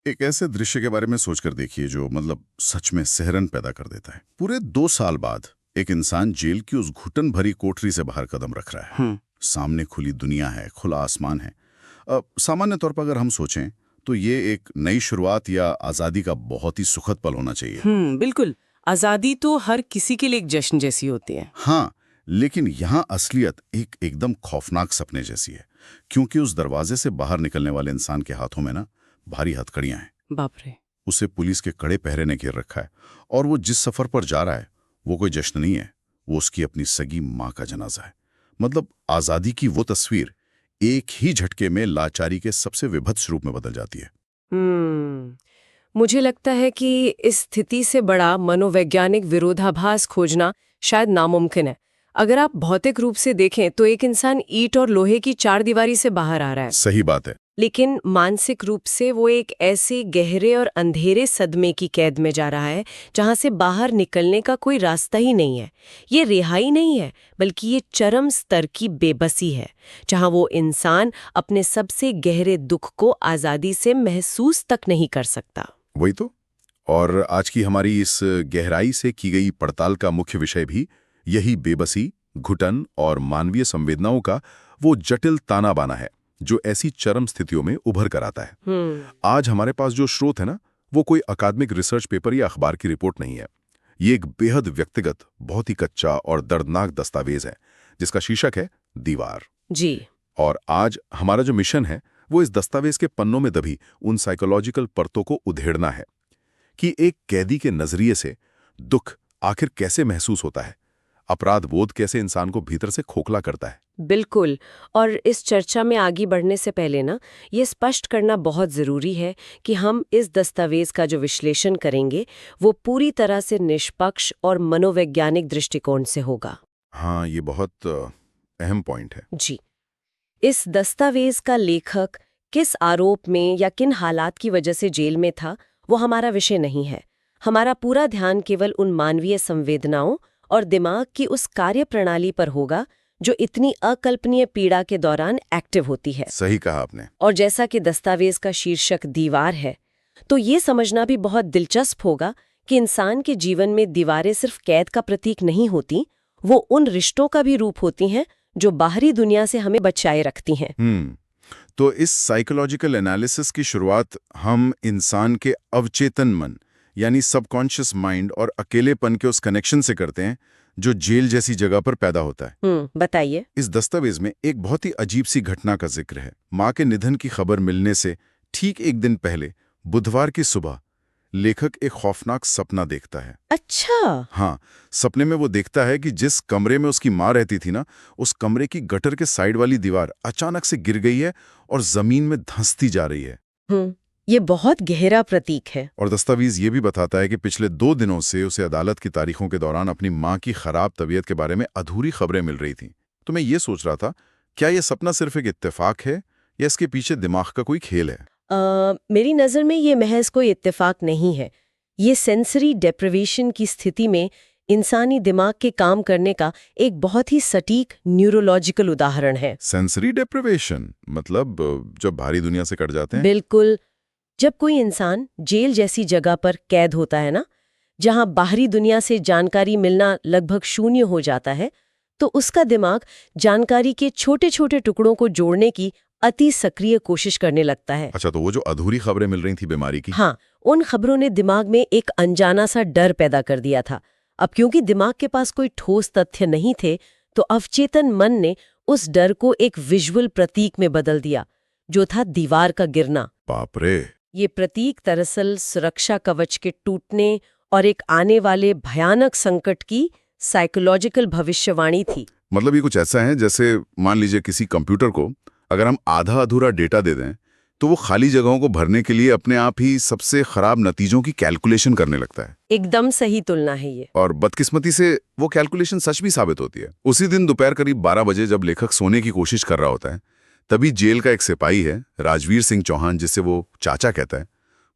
एक ऐसे दृश्य के बारे में सोचकर देखिए जो मतलब सच में सिहरन पैदा कर देता है। पूरे 2 साल बाद एक इंसान जेल की उस घुटन भरी कोठरी से बाहर कदम रख रहा है। सामने खुली दुनिया है, खुला आसमान है। सामान्य तौर पर अगर हम सोचें तो ये एक नई शुरुआत या आज़ादी का बहुत ही सुखद पल होना चाहिए। बिल्कुल। आज़ादी तो हर किसी के लिए एक जश्न जैसी होती है। हाँ, लेकिन यहाँ असलियत एक एकदम खौफनाक सपने जैसी है, क्योंकि उस दरवाजे से बाहर निकलने वाले इंसान के हाथों में ना भारी हथकड़ियां हैं। बाप रे। उसे पुलिस के कड़े पहरे ने घेर रखा है और वो जिस सफर पर जा रहा है वो कोई जश्न नहीं है, वो उसकी अपनी सगी माँ का जनाजा है। मतलब आज़ादी की वो तस्वीर एक ही झटके में लाचारी के सबसे विभत्स रूप में बदल जाती है। मुझे लगता है कि इस स्थिति से बड़ा मनोवैज्ञानिक विरोधाभास खोजना शायद नामुमकिन है। अगर आप भौतिक रूप से देखें तो एक इंसान ईंट और लोहे की चारदीवारी से बाहर आ रहा है। सही बात है। लेकिन मानसिक रूप से वो एक ऐसे गहरे और अंधेरे सदमे की कैद में जा रहा है जहां से बाहर निकलने का कोई रास्ता ही नहीं है। ये रिहाई नहीं है, बल्कि ये चरम स्तर की बेबसी है, जहां वो इंसान अपने सबसे गहरे दुख को आज़ादी से महसूस तक नहीं कर सकता। वही तो। और आज की हमारी इस गहराई से की गई पड़ताल का मुख्य विषय भी यही बेबसी, घुटन और मानवीय संवेदनाओं का वो जटिल ताना बाना है जो ऐसी चरम स्थितियों में उभर कर आता है। आज हमारे पास जो स्रोत है ना, वो कोई अकादमिक रिसर्च पेपर या अखबार की रिपोर्ट नहीं है। ये एक बेहद व्यक्तिगत, बहुत ही कच्चा और दर्दनाक दस्तावेज है जिसका शीर्षक है दीवार जी। और आज हमारा जो मिशन है वो इस दस्तावेज के पन्नों में दबी उन साइकोलॉजिकल परतों को उधेड़ना है कि एक कैदी के नजरिए से दुख आखिर कैसे महसूस होता है, अपराध बोध कैसे इंसान को भीतर से खोखला करता है। बिल्कुल। और इस चर्चा में आगे बढ़ने से पहले ना, ये स्पष्ट करना बहुत ज़रूरी है कि हम इस दस्तावेज का जो विश्लेषण करेंगे वो पूरी तरह से निष्पक्ष और मनोवैज्ञानिक दृष्टिकोण से होगा। हाँ, ये बहुत अहम पॉइंट है। जी। इस दस्तावेज का लेखक किस आरोप में या किन हालात की वजह से जेल में था, वो हमारा विषय नहीं है। हमारा पूरा ध्यान केवल उन मानवीय संवेदनाओं और दिमाग की उस कार्य प्रणाली पर होगा जो इतनी अकल्पनीय पीड़ा के दौरान एक्टिव होती है। सही कहा आपने। और जैसा कि दस्तावेज का शीर्षक दीवार है, तो ये समझना भी बहुत दिलचस्प होगा कि इंसान के जीवन में दीवारें सिर्फ कैद का प्रतीक नहीं होती, वो उन रिश्तों का भी रूप होती हैं जो बाहरी दुनिया से हमें बचाए रखती हैं। तो इस साइकोलॉजिकल एनालिसिस की शुरुआत हम इंसान के अवचेतन मन यानी सबकॉन्शियस माइंड और अकेलेपन के उस कनेक्शन से करते हैं जो जेल जैसी जगह पर पैदा होता है। बताइए। इस दस्तावेज में एक बहुत ही अजीब सी घटना का जिक्र है। मां के निधन की खबर मिलने से ठीक एक दिन पहले बुधवार की सुबह लेखक एक खौफनाक सपना देखता है। अच्छा। हाँ, सपने में वो देखता है कि जिस कमरे में उसकी मां रहती थी ना, उस कमरे की गटर के साइड वाली दीवार अचानक से गिर गई है और जमीन में धंसती जा रही है। ये बहुत गहरा प्रतीक है। और दस्तावेज ये भी बताता है कि पिछले 2 दिनों से उसे अदालत की तारीखों के दौरान अपनी मां की खराब तबीयत के बारे में अधूरी खबरें मिल रही थीं। तो मैं ये सोच रहा था, क्या ये सपना सिर्फ एक इत्तेफाक है या इसके पीछे दिमाग का कोई खेल है? मेरी नज़र में ये महज कोई इत्तेफाक नहीं है। ये सेंसरी डेप्रिवेशन की स्थिति में इंसानी दिमाग के काम करने का एक बहुत ही सटीक न्यूरोलॉजिकल उदाहरण है। सेंसरी डेप्रिवेशन मतलब जब भारी दुनिया से कट जाते हैं? बिल्कुल। जब कोई इंसान जेल जैसी जगह पर कैद होता है ना, जहां बाहरी दुनिया से जानकारी मिलना लगभग शून्य हो जाता है, तो उसका दिमाग जानकारी के छोटे छोटे टुकड़ों को जोड़ने की अति सक्रिय कोशिश करने लगता है। अच्छा, तो वो जो अधूरी खबरें मिल रही थी बीमारी की, हाँ, उन खबरों ने दिमाग में एक अनजाना सा डर पैदा कर दिया था। अब क्योंकि दिमाग के पास कोई ठोस तथ्य नहीं थे, तो अवचेतन मन ने उस डर को एक विजुअल प्रतीक में बदल दिया, जो था दीवार का गिरना। बाप रे। ये प्रतीक दरअसल सुरक्षा कवच के टूटने और एक आने वाले भयानक संकट की साइकोलॉजिकल भविष्यवाणी थी। मतलब ये कुछ ऐसा है जैसे मान लीजिए किसी कंप्यूटर को अगर हम आधा अधूरा डेटा दे दें तो वो खाली जगहों को भरने के लिए अपने आप ही सबसे खराब नतीजों की कैलकुलेशन करने लगता है। एकदम सही तुलना है ये। और बदकिस्मती से वो कैलकुलेशन सच भी साबित होती है। उसी दिन दोपहर करीब 12 बजे जब लेखक सोने की कोशिश कर रहा होता है, तभी जेल का एक सिपाही है, राजवीर सिंह चौहान, जिसे वो चाचा कहता है,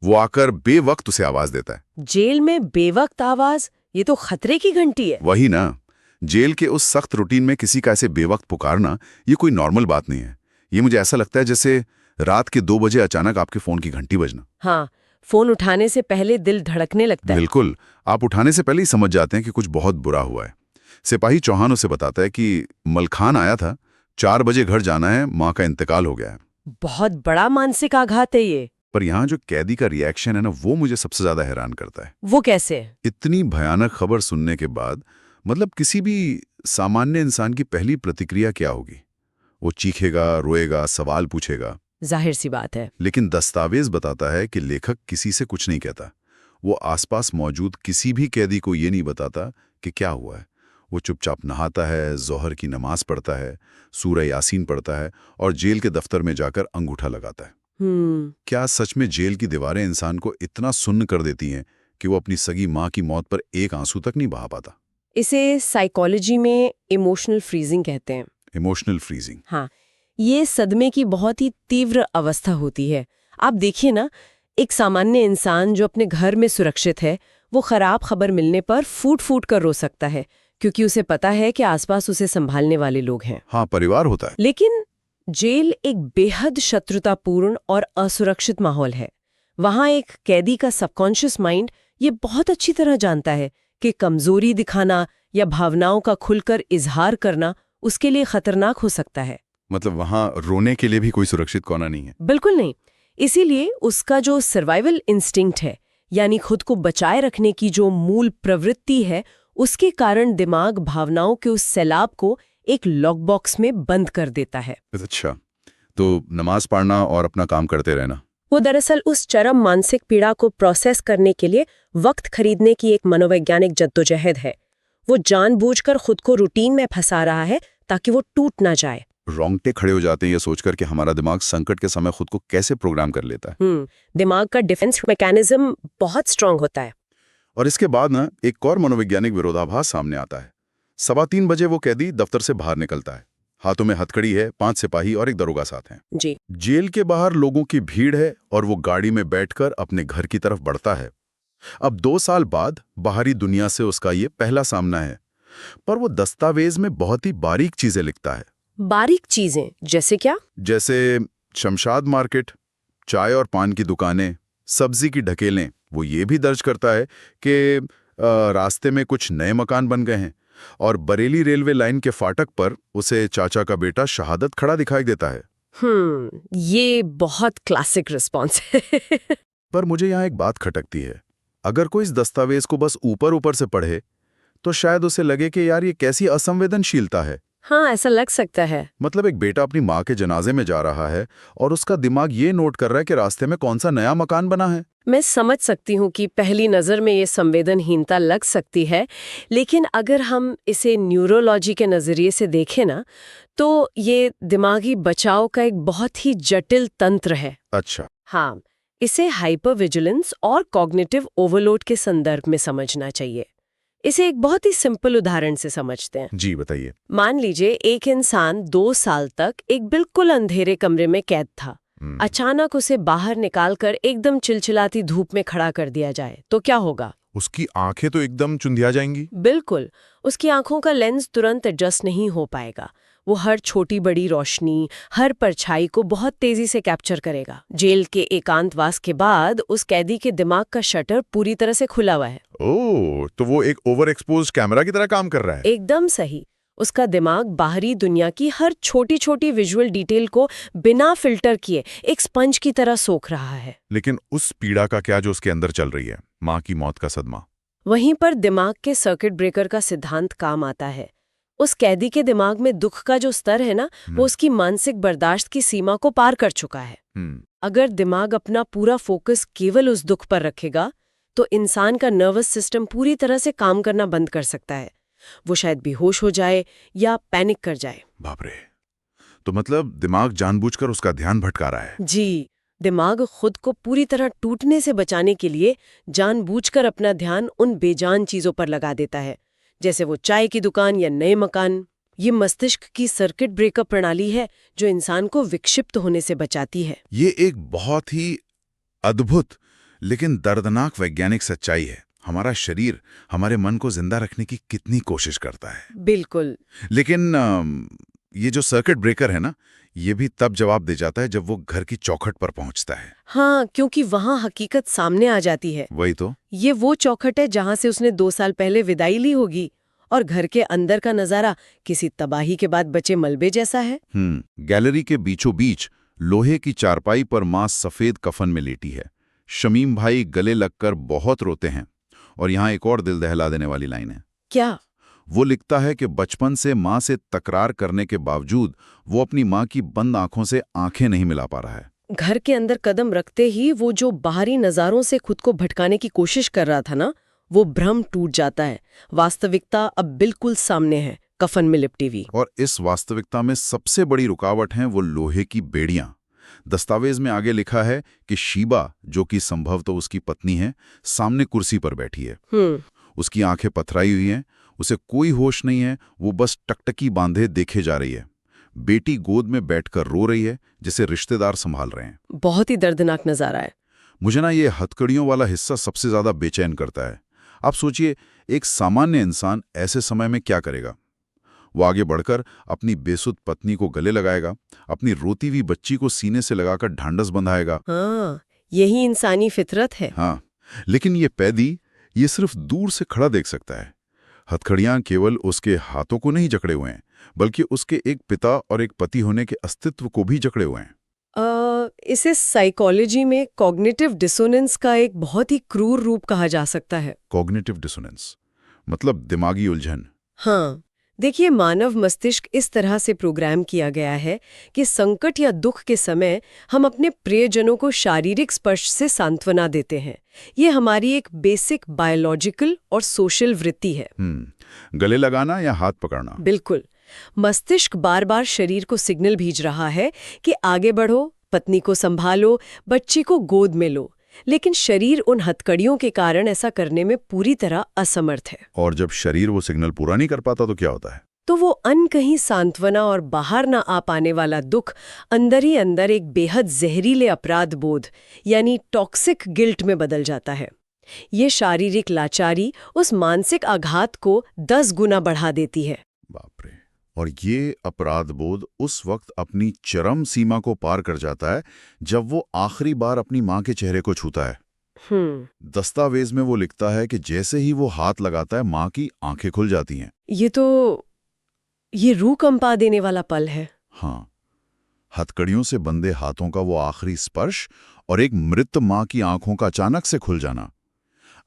वो आकर बेवक्त उसे आवाज देता है। जेल में बेवक्त आवाज? ये तो खतरे की घंटी है। वही ना, जेल के उस सख्त रूटीन में किसी का ऐसे बेवक्त पुकारना ये कोई नॉर्मल बात नहीं है। ये मुझे ऐसा लगता है जैसे रात के 2 बजे अचानक आपके फोन की घंटी बजना। हाँ, फोन उठाने से पहले दिल धड़कने लगता है। बिल्कुल, आप उठाने से पहले ही समझ जाते हैं कि कुछ बहुत बुरा हुआ है। सिपाही चौहान उसे बताता है कि मलखान आया था, 4 बजे घर जाना है, माँ का इंतकाल हो गया है। बहुत बड़ा मानसिक आघात है ये। पर यहाँ जो कैदी का रिएक्शन है ना, वो मुझे सबसे ज्यादा हैरान करता है। वो कैसे? इतनी भयानक खबर सुनने के बाद मतलब किसी भी सामान्य इंसान की पहली प्रतिक्रिया क्या होगी? वो चीखेगा, रोएगा, सवाल पूछेगा। जाहिर सी बात है। लेकिन दस्तावेज बताता है कि लेखक किसी से कुछ नहीं कहता। वो आसपास मौजूद किसी भी कैदी को ये नहीं बताता कि क्या हुआ है। वो चुपचाप नहाता है, ज़ोहर की नमाज पढ़ता है, सूरह यासीन पढ़ता है और जेल के दफ्तर में जाकर अंगूठा लगाता है। क्या सच में जेल की दीवारें इंसान को इतना सुन्न कर देती हैं कि वो अपनी सगी माँ की मौत पर एक आंसू तक नहीं बहा पाता? इसे साइकोलॉजी में इमोशनल फ्रीजिंग कहते हैं। Emotional freezing. हाँ, ये सदमे की बहुत ही तीव्र अवस्था होती है। आप देखिए ना, एक सामान्य इंसान जो अपने घर में सुरक्षित है, वो खराब खबर मिलने पर फूट फूट कर रो सकता है, क्योंकि उसे पता है कि आसपास उसे संभालने वाले लोग हैं। हाँ, परिवार होता है। लेकिन जेल एक बेहद शत्रुतापूर्ण और असुरक्षित माहौल है। वहाँ एक कैदी का सबकॉन्शियस माइंड ये बहुत अच्छी तरह जानता है कि कमजोरी दिखाना या भावनाओं का खुलकर इजहार करना उसके लिए खतरनाक हो सकता है। मतलब वहाँ रोने के लिए भी कोई सुरक्षित कोना नहीं है? बिल्कुल नहीं। इसीलिए उसका जो सर्वाइवल इंस्टिंक्ट है, यानी खुद को बचाए रखने की जो मूल प्रवृत्ति है, उसके कारण दिमाग भावनाओं के उस सैलाब को एक लॉक बॉक्स में बंद कर देता है। अच्छा, तो नमाज पढ़ना और अपना काम करते रहना। वो दरअसल उस चरम मानसिक पीड़ा को प्रोसेस करने के लिए वक्त खरीदने की एक मनोवैज्ञानिक जद्दोजहद है। वो जानबूझकर खुद को रूटीन में फंसा रहा है ताकि वो टूट ना जाए। रोंगटे खड़े हो जाते हैं ये सोचकर कि हमारा दिमाग संकट के समय खुद को कैसे प्रोग्राम कर लेता है। दिमाग का डिफेंस मैकेनिज्म बहुत स्ट्रांग होता है। और इसके बाद ना एक और मनोवैज्ञानिक विरोधाभास सामने आता है। 3:15 बजे वो कैदी दफ्तर से बाहर निकलता है। हाथों में हथकड़ी है, 5 सिपाही और एक दरोगा साथ हैं। जी। जेल के बाहर लोगों की भीड़ है और वो गाड़ी में बैठकर अपने घर की तरफ बढ़ता है। अब 2 साल बाद बाहरी दुनिया से उसका ये पहला सामना है। पर वो दस्तावेज में बहुत ही बारीक चीजें लिखता है। बारीक चीजें जैसे क्या? जैसे शमशाद मार्केट, चाय और पान की दुकानें, सब्जी की ढकेलें। वो ये भी दर्ज करता है कि रास्ते में कुछ नए मकान बन गए हैं और बरेली रेलवे लाइन के फाटक पर उसे चाचा का बेटा शहादत खड़ा दिखाई देता है। ये बहुत क्लासिक रिस्पॉन्स है। पर मुझे यहाँ एक बात खटकती है। अगर कोई इस दस्तावेज को बस ऊपर ऊपर से पढ़े तो शायद उसे लगे कि यार ये कैसी असंवेदनशीलता है। हाँ, ऐसा लग सकता है। मतलब एक बेटा अपनी माँ के जनाजे में जा रहा है और उसका दिमाग ये नोट कर रहा है कि रास्ते में कौन सा नया मकान बना है। मैं समझ सकती हूँ कि पहली नज़र में ये संवेदनहीनता लग सकती है, लेकिन अगर हम इसे न्यूरोलॉजी के नज़रिए से देखें ना, तो ये दिमागी बचाव का एक बहुत ही जटिल तंत्र है। अच्छा। हाँ, इसे हाइपर विजिलेंस और कॉग्निटिव ओवरलोड के संदर्भ में समझना चाहिए। इसे एक बहुत ही सिंपल उदाहरण से समझते हैं। जी बताइए। मान लीजिए एक इंसान 2 साल तक एक बिल्कुल अंधेरे कमरे में कैद था। अचानक उसे बाहर निकालकर एकदम चिलचिलाती धूप में खड़ा कर दिया जाए तो क्या होगा? उसकी आंखें तो एकदम चुंधिया जाएंगी। बिल्कुल, उसकी आंखों का लेंस तुरंत एडजस्ट नहीं हो पाएगा। वो हर छोटी बड़ी रोशनी, हर परछाई को बहुत तेजी से कैप्चर करेगा। जेल के एकांतवास के बाद उस कैदी के दिमाग का शटर पूरी तरह से खुला हुआ है। ओह, तो वो एक ओवर एक्सपोज्ड कैमरा की तरह काम कर रहा है। एकदम सही। उसका दिमाग बाहरी दुनिया की हर छोटी छोटी विजुअल डिटेल को बिना फिल्टर किए एक स्पंज की तरह सोख रहा है। लेकिन उस पीड़ा का क्या जो उसके अंदर चल रही है, माँ की मौत का सदमा। वहीं पर दिमाग के सर्किट ब्रेकर का सिद्धांत काम आता है। उस कैदी के दिमाग में दुख का जो स्तर है ना, वो उसकी मानसिक बर्दाश्त की सीमा को पार कर चुका है। अगर दिमाग अपना पूरा फोकस केवल उस दुख पर रखेगा तो इंसान का नर्वस सिस्टम पूरी तरह से काम करना बंद कर सकता है। वो शायद बेहोश हो जाए या पैनिक कर जाए। बाप रे, तो मतलब दिमाग जानबूझकर उसका ध्यान भटका रहा है। जी, दिमाग खुद को पूरी तरह टूटने से बचाने के लिए जानबूझकर अपना ध्यान उन बेजान चीजों पर लगा देता है, जैसे वो चाय की दुकान या नए मकान। ये मस्तिष्क की सर्किट ब्रेकर प्रणाली है जो इंसान को विक्षिप्त होने से बचाती है। ये एक बहुत ही अद्भुत लेकिन दर्दनाक वैज्ञानिक सच्चाई है। हमारा शरीर हमारे मन को जिंदा रखने की कितनी कोशिश करता है। बिल्कुल। लेकिन ये जो सर्किट ब्रेकर है ना, ये भी तब जवाब दे जाता है जब वो घर की चौखट पर पहुंचता है। हाँ, क्योंकि वहां हकीकत सामने आ जाती है। वही तो। ये वो चौखट है जहां से उसने 2 साल पहले विदाई ली होगी, और घर के अंदर का नजारा किसी तबाही के बाद बचे मलबे जैसा है। गैलरी के बीचों बीच लोहे की चारपाई पर मां सफेद कफन में लेटी है। शमीम भाई गले लगकर बहुत रोते हैं। और यहाँ एक और दिल दहला देने वाली लाइन है। क्या? वो लिखता है कि बचपन से मां से तकरार करने के बावजूद वो अपनी मां की बंद आंखों से आंखें नहीं मिला पा रहा है। घर के अंदर कदम रखते ही वो जो बाहरी नजारों से खुद को भटकाने की कोशिश कर रहा था ना, वो भ्रम टूट जाता है। वास्तविकता अब बिल्कुल सामने है, कफन में लिपटी हुई। और इस वास्तविकता में सबसे बड़ी रुकावट हैं वो लोहे की बेड़ियां। दस्तावेज में आगे लिखा है कि शीबा, जो कि संभवतः उसकी पत्नी है, सामने कुर्सी पर बैठी है। उसकी आंखें पथराई हुई हैं, उसे कोई होश नहीं है, वो बस टकटकी बांधे देखे जा रही है। बेटी गोद में बैठकर रो रही है, जिसे रिश्तेदार संभाल रहे हैं। बहुत ही दर्दनाक नजारा है। मुझे ना ये हथकड़ियों वाला हिस्सा सबसे ज्यादा बेचैन करता है। आप सोचिए, एक सामान्य इंसान ऐसे समय में क्या करेगा? वो आगे बढ़कर अपनी बेसुध पत्नी को गले लगाएगा, अपनी रोती हुई बच्ची को सीने से लगाकर ढांढस बंधाएगा। हाँ, यही इंसानी फितरत है। हाँ, लेकिन ये पैदी ये सिर्फ दूर से खड़ा देख सकता है। हथकड़ियां केवल उसके हाथों को नहीं जकड़े हुए हैं, बल्कि उसके एक पिता और एक पति होने के अस्तित्व को भी जकड़े हुए हैं। इसे साइकोलॉजी में कॉग्निटिव डिसोनेंस का एक बहुत ही क्रूर रूप कहा जा सकता है। कॉग्निटिव डिसोनेंस मतलब दिमागी उलझन। हाँ, देखिए, मानव मस्तिष्क इस तरह से प्रोग्राम किया गया है कि संकट या दुख के समय हम अपने प्रियजनों को शारीरिक स्पर्श से सांत्वना देते हैं। ये हमारी एक बेसिक बायोलॉजिकल और सोशल वृत्ति है। गले लगाना या हाथ पकड़ना। बिल्कुल। मस्तिष्क बार बार शरीर को सिग्नल भेज रहा है कि आगे बढ़ो, पत्नी को संभालो, बच्ची को गोद में लो। लेकिन शरीर उन हथकड़ियों के कारण ऐसा करने में पूरी तरह असमर्थ है। और जब शरीर वो सिग्नल पूरा नहीं कर पाता तो क्या होता है? तो वो अनकही सांत्वना और बाहर ना आ पाने वाला दुख अंदर ही अंदर एक बेहद जहरीले अपराध बोध यानी टॉक्सिक गिल्ट में बदल जाता है। ये शारीरिक लाचारी उस मानसिक आघात को 10 गुना बढ़ा देती है। बाप रे। और ये अपराध बोध उस वक्त अपनी चरम सीमा को पार कर जाता है जब वो आखिरी बार अपनी मां के चेहरे को छूता है। दस्तावेज में वो लिखता है कि जैसे ही वो हाथ लगाता है मां की आंखें खुल जाती हैं। ये रूह कंपा देने वाला पल है। हाँ, हथकड़ियों से बंधे हाथों का वो आखिरी स्पर्श और एक मृत मां की आंखों का अचानक से खुल जाना।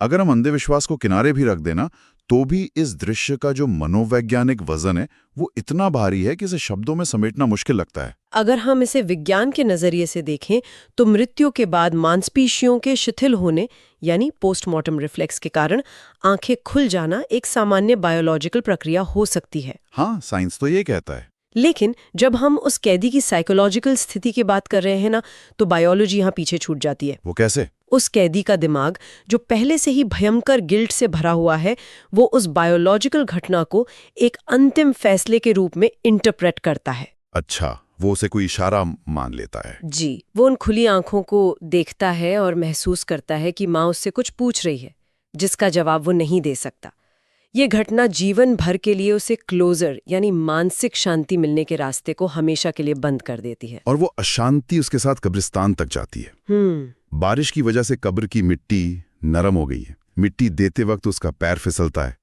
अगर हम अंधविश्वास को किनारे भी रख देना तो भी इस दृश्य का जो मनोवैज्ञानिक वजन है वो इतना भारी है कि इसे शब्दों में समेटना मुश्किल लगता है। अगर हम इसे विज्ञान के नजरिए से देखें तो मृत्यु के बाद मांसपेशियों के शिथिल होने यानी पोस्टमार्टम रिफ्लेक्स के कारण आंखें खुल जाना एक सामान्य बायोलॉजिकल प्रक्रिया हो सकती है। हाँ, साइंस तो ये कहता है। लेकिन जब हम उस कैदी की साइकोलॉजिकल स्थिति की बात कर रहे हैं ना, तो बायोलॉजी यहाँ पीछे छूट जाती है। वो कैसे? उस कैदी का दिमाग जो पहले से ही भयंकर गिल्ट से भरा हुआ है, वो उस बायोलॉजिकल घटना को एक अंतिम फैसले के रूप में इंटरप्रेट करता है। अच्छा, वो उसे कोई इशारा मान लेता है। जी, वो उन खुली आंखों को देखता है और महसूस करता है कि माँ उससे कुछ पूछ रही है जिसका जवाब वो नहीं दे सकता। ये घटना जीवन भर के लिए उसे क्लोजर यानी मानसिक शांति मिलने के रास्ते को हमेशा के लिए बंद कर देती है। और वो अशांति उसके साथ कब्रिस्तान तक जाती है। बारिश की वजह से कब्र की मिट्टी नरम हो गई है। मिट्टी देते वक्त उसका पैर फिसलता है।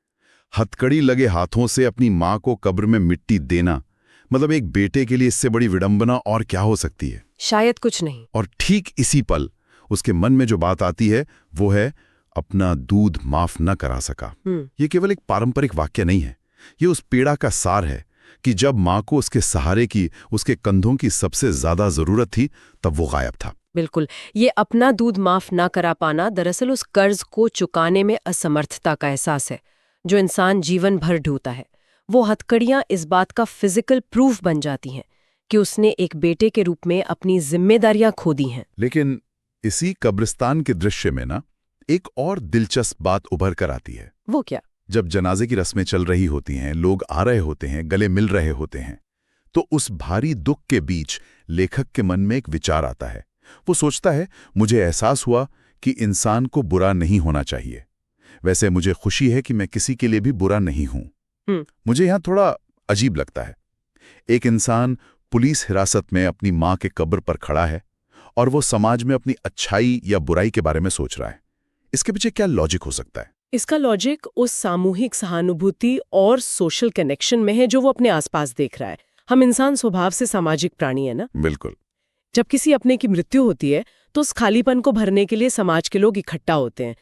हथकड़ी लगे हाथों से अपनी मां को कब्र में मिट्टी देना, मतलब एक बेटे के लिए इससे बड़ी विडंबना और क्या हो सकती है? शायद कुछ नहीं। और ठीक इसी पल उसके मन में जो बात आती है वो है अपना दूध माफ न करा सका। ये केवल एक पारंपरिक वाक्य नहीं है, ये उस पीड़ा का सार है कि जब मां को उसके सहारे की, उसके कंधों की सबसे ज्यादा जरूरत थी, तब वो गायब था। बिल्कुल, ये अपना दूध माफ ना करा पाना दरअसल उस कर्ज को चुकाने में असमर्थता का एहसास है जो इंसान जीवन भर ढूंढता है। वो हथकड़ियां इस बात का फिजिकल प्रूफ बन जाती हैं कि उसने एक बेटे के रूप में अपनी जिम्मेदारियां खो दी हैं। लेकिन इसी कब्रिस्तान के दृश्य में ना एक और दिलचस्प बात उभर कर आती है। वो क्या? जब जनाजे की रस्में चल रही होती हैं, लोग आ रहे होते हैं, गले मिल रहे होते हैं, तो उस भारी दुख के बीच लेखक के मन में एक विचार आता है। वो सोचता है, मुझे एहसास हुआ कि इंसान को बुरा नहीं होना चाहिए। वैसे मुझे खुशी है कि मैं किसी के लिए भी बुरा नहीं हूं। मुझे यहां थोड़ा अजीब लगता है। एक इंसान पुलिस हिरासत में अपनी माँ के कब्र पर खड़ा है और वो समाज में अपनी अच्छाई या बुराई के बारे में सोच रहा है। इसके पीछे क्या लॉजिक हो सकता है? इसका लॉजिक उस सामूहिक सहानुभूति और सोशल कनेक्शन में है जो वो अपने आसपास देख रहा है। हम इंसान स्वभाव से सामाजिक प्राणी है ना। बिल्कुल। जब किसी अपने की मृत्यु होती है तो उस खालीपन को भरने के लिए समाज के लोग इकट्ठा होते हैं।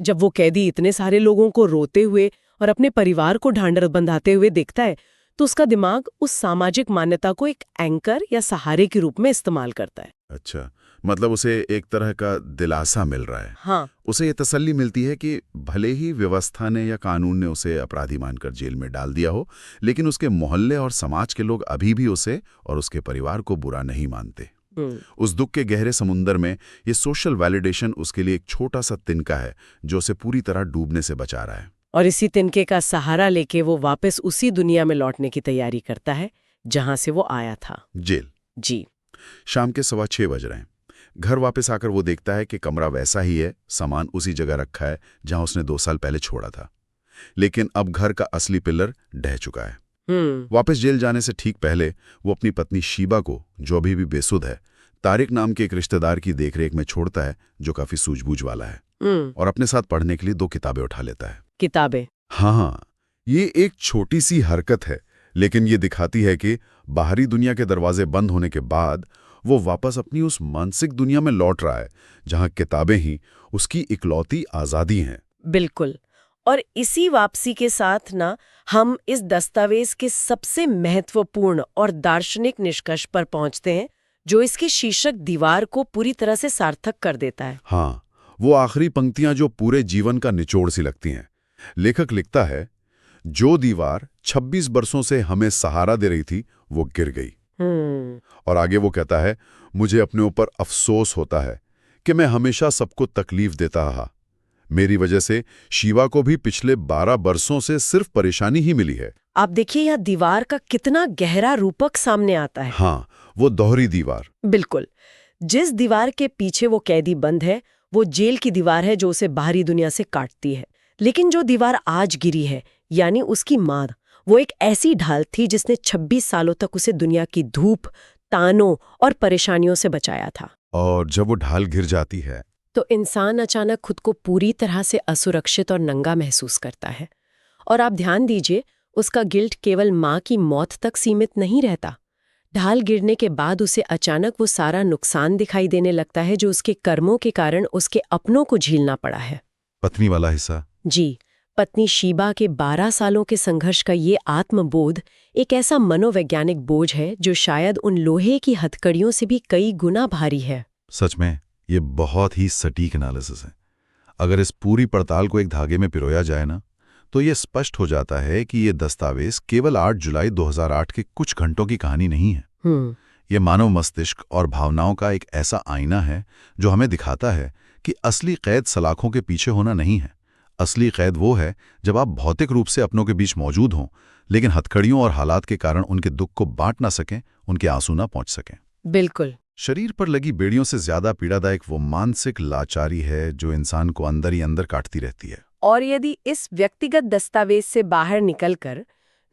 जब वो कैदी इतने सारे लोगों को रोते हुए और अपने परिवार को ढांढस बंधाते हुए देखता है तो उसका दिमाग उस सामाजिक मान्यता को एक एंकर या सहारे के रूप में इस्तेमाल करता है। अच्छा, मतलब उसे एक तरह का दिलासा मिल रहा है। हाँ, उसे ये तसल्ली मिलती है कि भले ही व्यवस्था ने या कानून ने उसे अपराधी मानकर जेल में डाल दिया हो, लेकिन उसके मोहल्ले और समाज के लोग अभी भी उसे और उसके परिवार को बुरा नहीं मानते। उस दुख के गहरे समुंदर में ये सोशल वैलिडेशन उसके लिए एक छोटा सा तिनका है जो उसे पूरी तरह डूबने से बचा रहा है। और इसी तिनके का सहारा लेके वो वापस उसी दुनिया में लौटने की तैयारी करता है जहां से वो आया था, जेल। जी। शाम के 6:15 बज रहे हैं। घर वापस आकर वो देखता है कि कमरा वैसा ही है, सामान उसी जगह रखा है जहां उसने 2 साल पहले छोड़ा था। लेकिन अब घर का असली पिलर ढह चुका है। वापस जेल जाने से ठीक पहले वो अपनी पत्नी शीबा को, जो अभी भी बेसुध है, तारिक नाम के एक रिश्तेदार की देखरेख में छोड़ता है जो काफी सूझबूझ वाला है, और अपने साथ पढ़ने के लिए 2 किताबें उठा लेता है। किताबें? हाँ, ये एक छोटी सी हरकत है, लेकिन ये दिखाती है कि बाहरी दुनिया के दरवाजे बंद होने के बाद वो वापस अपनी उस मानसिक दुनिया में लौट रहा है जहां किताबें ही उसकी इकलौती आजादी हैं। बिल्कुल। और इसी वापसी के साथ ना हम इस दस्तावेज के सबसे महत्वपूर्ण और दार्शनिक निष्कर्ष पर पहुंचते हैं जो इसके शीर्षक दीवार को पूरी तरह से सार्थक कर देता है। हाँ, वो आखिरी पंक्तियां जो पूरे जीवन का निचोड़ सी लगती हैं। लेखक लिखता है, जो दीवार 26 बरसों से हमें सहारा दे रही थी वो गिर गई। और आगे वो कहता है, मुझे अपने ऊपर अफसोस होता है कि मैं हमेशा सबको तकलीफ देता रहा। मेरी वजह से शीवा को भी पिछले 12 बरसों से सिर्फ परेशानी ही मिली है। आप देखिए यह दीवार का कितना गहरा रूपक सामने आता है। हाँ, वो दोहरी दीवार। बिल्कुल। जिस दीवार के पीछे वो कैदी बंद है वो जेल की दीवार है जो उसे बाहरी दुनिया से काटती है। लेकिन जो दीवार आज गिरी है, यानी उसकी माँ, वो एक ऐसी ढाल थी जिसने 26 सालों तक उसे दुनिया की धूप, तानों और परेशानियों से बचाया था। और जब वो ढाल गिर जाती है तो इंसान अचानक खुद को पूरी तरह से असुरक्षित और नंगा महसूस करता है। और आप ध्यान दीजिए, उसका गिल्ट केवल माँ की मौत तक सीमित नहीं रहता। ढाल गिरने के बाद उसे अचानक वो सारा नुकसान दिखाई देने लगता है जो उसके कर्मों के कारण उसके अपनों को झेलना पड़ा है। पत्नी वाला हिस्सा? जी, पत्नी शीबा के 12 सालों के संघर्ष का ये आत्मबोध एक ऐसा मनोवैज्ञानिक बोझ है जो शायद उन लोहे की हथकड़ियों से भी कई गुना भारी है। सच में ये बहुत ही सटीक एनालिसिस है। अगर इस पूरी पड़ताल को एक धागे में पिरोया जाए ना, तो ये स्पष्ट हो जाता है कि ये दस्तावेज केवल 8 जुलाई 2008 के कुछ घंटों की कहानी नहीं है। ये मानव मस्तिष्क और भावनाओं का एक ऐसा आईना है जो हमें दिखाता है कि असली कैद सलाखों के पीछे होना नहीं है। असली कैद वो है जब आप भौतिक रूप से अपनों के बीच मौजूद हों, लेकिन हथकड़ियों और हालात के कारण उनके दुख को बांट ना सकें, उनके आंसू ना पहुंच सकें। बिल्कुल। शरीर पर लगी बेड़ियों से ज्यादा पीड़ादायक वो मानसिक लाचारी है जो इंसान को अंदर ही अंदर काटती रहती है। और यदि इस व्यक्तिगत दस्तावेज से बाहर निकलकर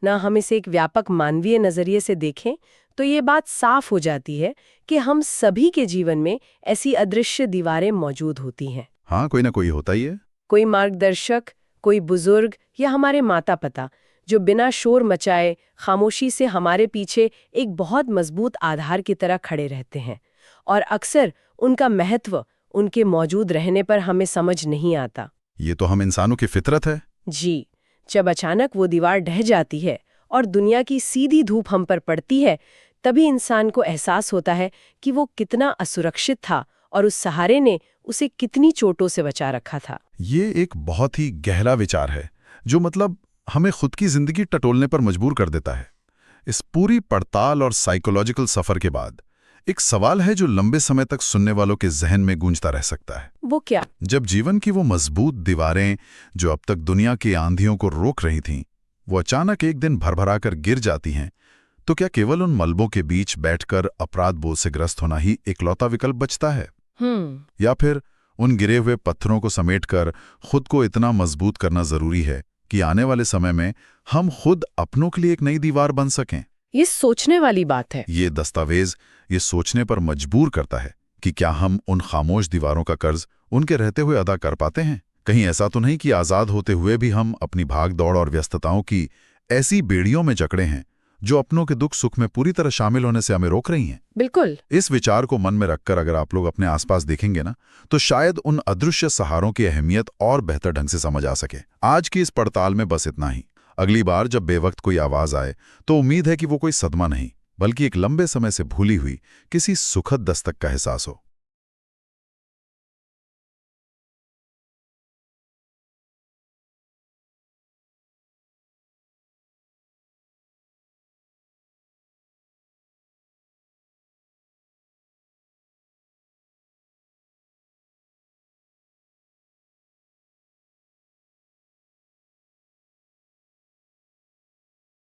ना हम इसे एक व्यापक मानवीय नजरिए से देखें तो ये बात साफ हो जाती है कि हम सभी के जीवन में ऐसी अदृश्य दीवारें मौजूद होती हैं। हाँ, कोई ना कोई होता ही है। कोई मार्गदर्शक, कोई बुजुर्ग या हमारे माता पिता जो बिना शोर मचाए खामोशी से हमारे पीछे एक बहुत मजबूत आधार की तरह खड़े रहते हैं। और अक्सर उनका महत्व उनके मौजूद रहने पर हमें समझ नहीं आता। ये तो हम इंसानों की फितरत है। जी, जब अचानक वो दीवार ढह जाती है और दुनिया की सीधी धूप हम पर पड़ती है, तभी इंसान को एहसास होता है कि वो कितना असुरक्षित था और उस सहारे ने उसे कितनी चोटों से बचा रखा था। ये एक बहुत ही गहरा विचार है जो मतलब हमें खुद की जिंदगी टटोलने पर मजबूर कर देता है। इस पूरी पड़ताल और साइकोलॉजिकल सफर के बाद एक सवाल है जो लंबे समय तक सुनने वालों के जहन में गूंजता रह सकता है। वो क्या? जब जीवन की वो मजबूत दीवारें जो अब तक दुनिया की आंधियों को रोक रही थीं, वो अचानक एक दिन भरभरा कर गिर जाती हैं, तो क्या केवल उन मलबों के बीच बैठकर अपराध बोध से ग्रस्त होना ही इकलौता विकल्प बचता है? या फिर उन गिरे हुए पत्थरों को समेटकर खुद को इतना मजबूत करना जरूरी है कि आने वाले समय में हम खुद अपनों के लिए एक नई दीवार बन सकें? ये सोचने वाली बात है। ये दस्तावेज ये सोचने पर मजबूर करता है कि क्या हम उन खामोश दीवारों का कर्ज उनके रहते हुए अदा कर पाते हैं। कहीं ऐसा तो नहीं कि आज़ाद होते हुए भी हम अपनी भाग दौड़ और व्यस्तताओं की ऐसी बेड़ियों में जकड़े हैं जो अपनों के दुख सुख में पूरी तरह शामिल होने से हमें रोक रही हैं। बिल्कुल। इस विचार को मन में रखकर अगर आप लोग अपने आसपास देखेंगे ना, तो शायद उन अदृश्य सहारों की अहमियत और बेहतर ढंग से समझ आ सके। आज की इस पड़ताल में बस इतना ही। अगली बार जब बेवक्त कोई आवाज आए तो उम्मीद है कि वो कोई सदमा नहीं, बल्कि एक लंबे समय से भूली हुई किसी सुखद दस्तक का एहसास हो।